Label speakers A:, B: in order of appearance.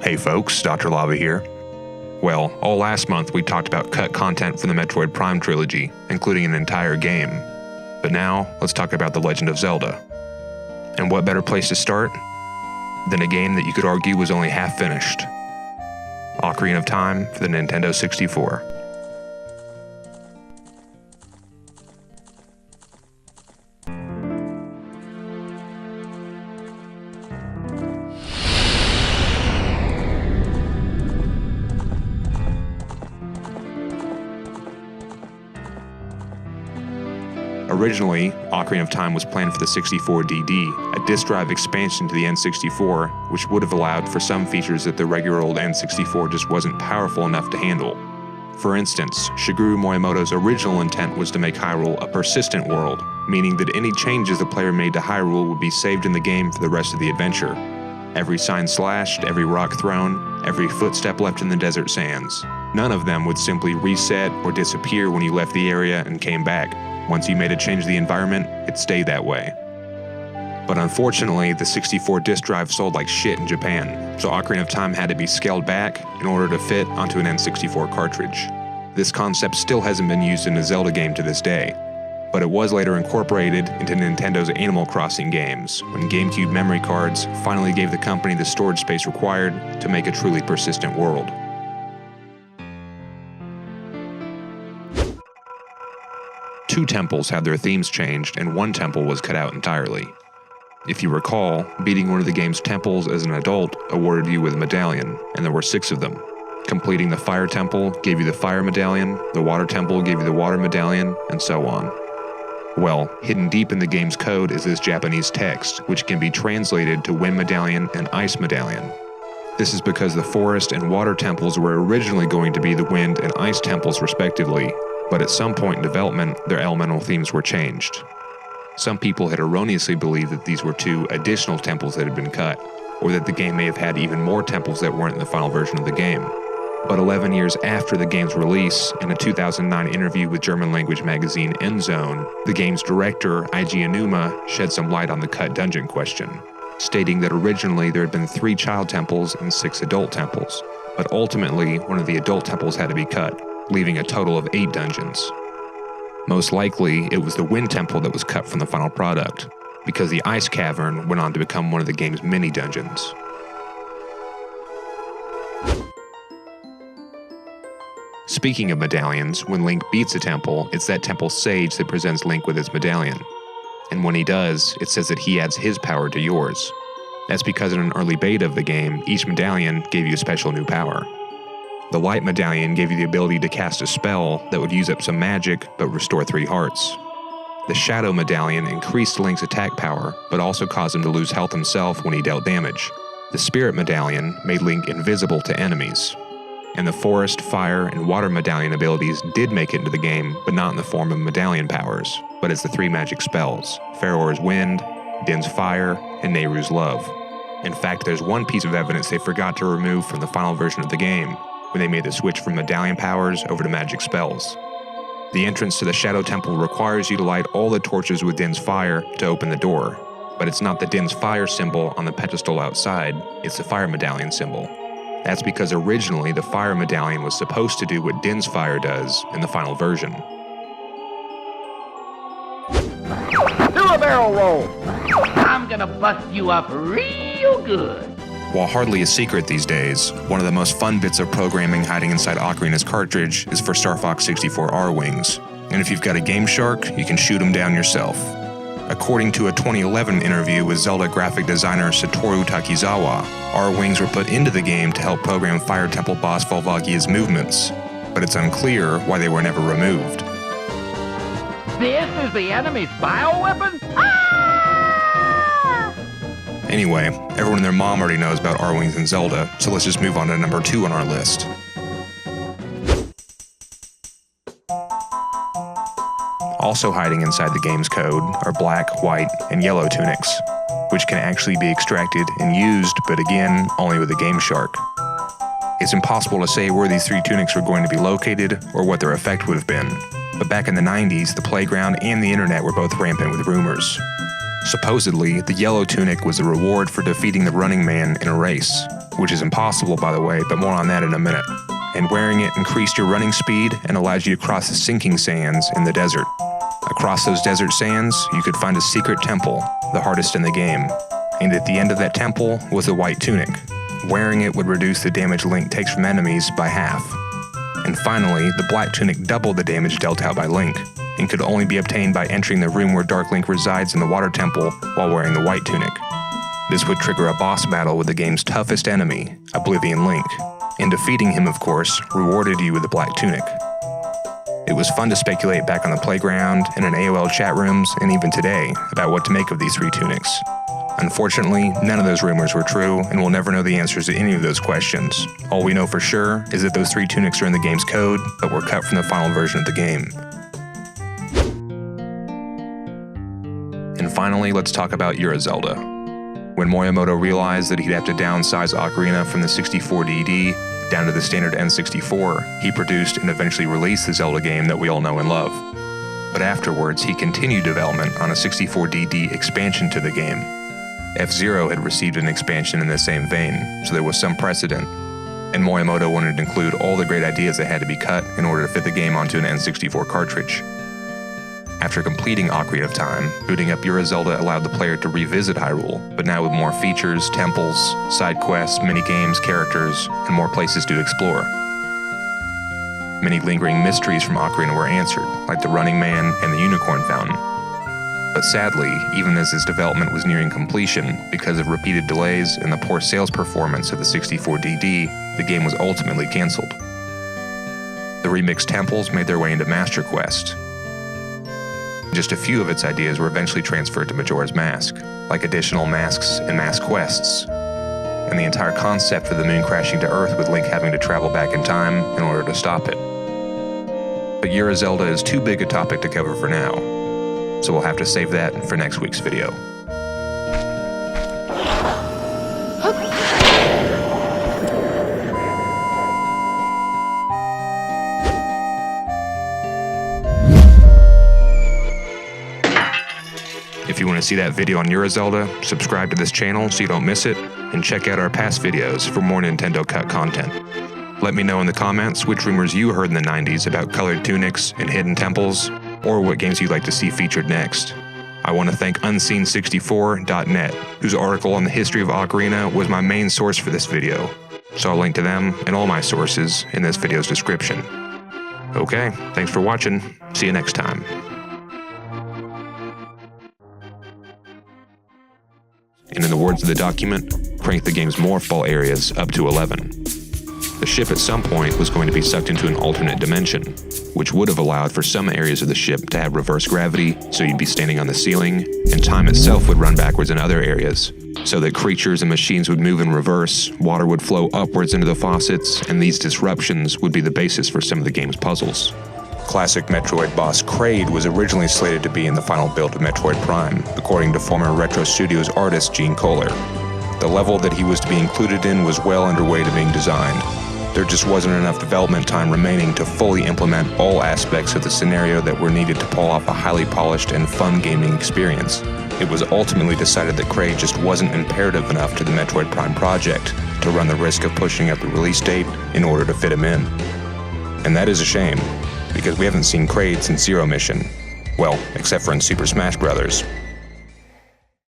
A: Hey folks, Dr. Lava here. Well, all last month we talked about cut content from the Metroid Prime trilogy, including an entire game. But now, let's talk about The Legend of Zelda. And what better place to start than a game that you could argue was only half finished? Ocarina of Time for the Nintendo 64. Originally, Ocarina of Time was planned for the 64DD, a disk drive expansion to the N64, which would have allowed for some features that the regular old N64 just wasn't powerful enough to handle. For instance, Shigeru Miyamoto's original intent was to make Hyrule a persistent world, meaning that any changes the player made to Hyrule would be saved in the game for the rest of the adventure. Every sign slashed, every rock thrown, every footstep left in the desert sands. None of them would simply reset or disappear when you left the area and came back. Once you made a change to the environment, it stayed that way. But unfortunately, the 64 disk drive sold like shit in Japan, so Ocarina of Time had to be scaled back in order to fit onto an N64 cartridge. This concept still hasn't been used in a Zelda game to this day, but it was later incorporated into Nintendo's Animal Crossing games, when GameCube memory cards finally gave the company the storage space required to make a truly persistent world. Two temples had their themes changed, and one temple was cut out entirely. If you recall, beating one of the game's temples as an adult awarded you with a medallion, and there were 6 of them. Completing the Fire Temple gave you the Fire Medallion, the Water Temple gave you the Water Medallion, and so on. Well, hidden deep in the game's code is this Japanese text, which can be translated to Wind Medallion and Ice Medallion. This is because the Forest and Water Temples were originally going to be the Wind and Ice Temples respectively, but at some point in development, their elemental themes were changed. Some people had erroneously believed that these were 2 additional temples that had been cut, or that the game may have had even more temples that weren't in the final version of the game. But 11 years after the game's release, in a 2009 interview with German-language magazine Endzone, the game's director, Eiji Aonuma, shed some light on the cut dungeon question, stating that originally there had been 3 child temples and 6 adult temples, but ultimately one of the adult temples had to be cut, leaving a total of 8 dungeons. Most likely, it was the Wind Temple that was cut from the final product, because the Ice Cavern went on to become one of the game's mini dungeons. Speaking of medallions, when Link beats a temple, it's that temple's sage that presents Link with his medallion. And when he does, it says that he adds his power to yours. That's because in an early beta of the game, each medallion gave you a special new power. The Light Medallion gave you the ability to cast a spell that would use up some magic but restore 3 hearts. The Shadow Medallion increased Link's attack power, but also caused him to lose health himself when he dealt damage. The Spirit Medallion made Link invisible to enemies. And the Forest, Fire, and Water Medallion abilities did make it into the game, but not in the form of medallion powers, but as the 3 magic spells: Farore's Wind, Din's Fire, and Nehru's Love. In fact, there's one piece of evidence they forgot to remove from the final version of the game, when they made the switch from medallion powers over to magic spells. The entrance to the Shadow Temple requires you to light all the torches with Din's Fire to open the door, but it's not the Din's Fire symbol on the pedestal outside, it's the Fire Medallion symbol. That's because originally the Fire Medallion was supposed to do what Din's Fire does in the final version.
B: Do a barrel roll! I'm gonna bust you up real good!
A: While hardly a secret these days, one of the most fun bits of programming hiding inside Ocarina's cartridge is for Star Fox 64 R-Wings, and if you've got a Game Shark, you can shoot them down yourself. According to a 2011 interview with Zelda graphic designer Satoru Takizawa, R-Wings were put into the game to help program Fire Temple boss Volvagia's movements, but it's unclear why they were never removed.
B: This is the enemy's bioweapon?
A: Anyway, everyone and their mom already knows about R-Wings and Zelda, so let's just move on to number 2 on our list. Also hiding inside the game's code are black, white, and yellow tunics, which can actually be extracted and used, but again, only with a Game Shark. It's impossible to say where these 3 tunics were going to be located or what their effect would have been, but back in the 90s, the playground and the internet were both rampant with rumors. Supposedly, the yellow tunic was the reward for defeating the Running Man in a race, which is impossible by the way, but more on that in a minute. And wearing it increased your running speed and allowed you to cross the sinking sands in the desert. Across those desert sands, you could find a secret temple, the hardest in the game. And at the end of that temple was a white tunic. Wearing it would reduce the damage Link takes from enemies by half. And finally, the black tunic doubled the damage dealt out by Link, and could only be obtained by entering the room where Dark Link resides in the water temple while wearing the white tunic. This would trigger a boss battle with the game's toughest enemy, Oblivion Link, and defeating him, of course, rewarded you with the black tunic. It was fun to speculate back on the playground, and in AOL chat rooms, and even today, about what to make of these three tunics. Unfortunately, none of those rumors were true, and we'll never know the answers to any of those questions. All we know for sure is that those three tunics are in the game's code, but were cut from the final version of the game. And finally, let's talk about Ura Zelda. When Miyamoto realized that he'd have to downsize Ocarina from the 64DD down to the standard N64, he produced and eventually released the Zelda game that we all know and love. But afterwards, he continued development on a 64DD expansion to the game. F-Zero had received an expansion in the same vein, so there was some precedent, and Miyamoto wanted to include all the great ideas that had to be cut in order to fit the game onto an N64 cartridge. After completing Ocarina of Time, booting up Ura Zelda allowed the player to revisit Hyrule, but now with more features, temples, side quests, minigames, characters, and more places to explore. Many lingering mysteries from Ocarina were answered, like the Running Man and the Unicorn Fountain. But sadly, even as its development was nearing completion, because of repeated delays and the poor sales performance of the 64DD, the game was ultimately cancelled. The remixed temples made their way into Master Quest. Just a few of its ideas were eventually transferred to Majora's Mask, like additional masks and mask quests, and the entire concept for the moon crashing to Earth with Link having to travel back in time in order to stop it. But Ura Zelda is too big a topic to cover for now, so we'll have to save that for next week's video. If you want to see that video on Ura Zelda, subscribe to this channel so you don't miss it, and check out our past videos for more Nintendo Cut content. Let me know in the comments which rumors you heard in the 90s about colored tunics and hidden temples, or what games you'd like to see featured next. I want to thank Unseen64.net, whose article on the history of Ocarina was my main source for this video, so I'll link to them and all my sources in this video's description. Okay, thanks for watching. See you next time. And in the words of the document, crank the game's morphball areas up to 11. The ship at some point was going to be sucked into an alternate dimension, which would have allowed for some areas of the ship to have reverse gravity, so you'd be standing on the ceiling, and time itself would run backwards in other areas, so that creatures and machines would move in reverse, water would flow upwards into the faucets, and these disruptions would be the basis for some of the game's puzzles. Classic Metroid boss Kraid was originally slated to be in the final build of Metroid Prime, according to former Retro Studios artist Gene Kohler. The level that he was to be included in was well underway to being designed. There just wasn't enough development time remaining to fully implement all aspects of the scenario that were needed to pull off a highly polished and fun gaming experience. It was ultimately decided that Kraid just wasn't imperative enough to the Metroid Prime project to run the risk of pushing up the release date in order to fit him in. And that is a shame, because we haven't seen Kraid since Zero Mission. Well, except for in Super Smash Bros.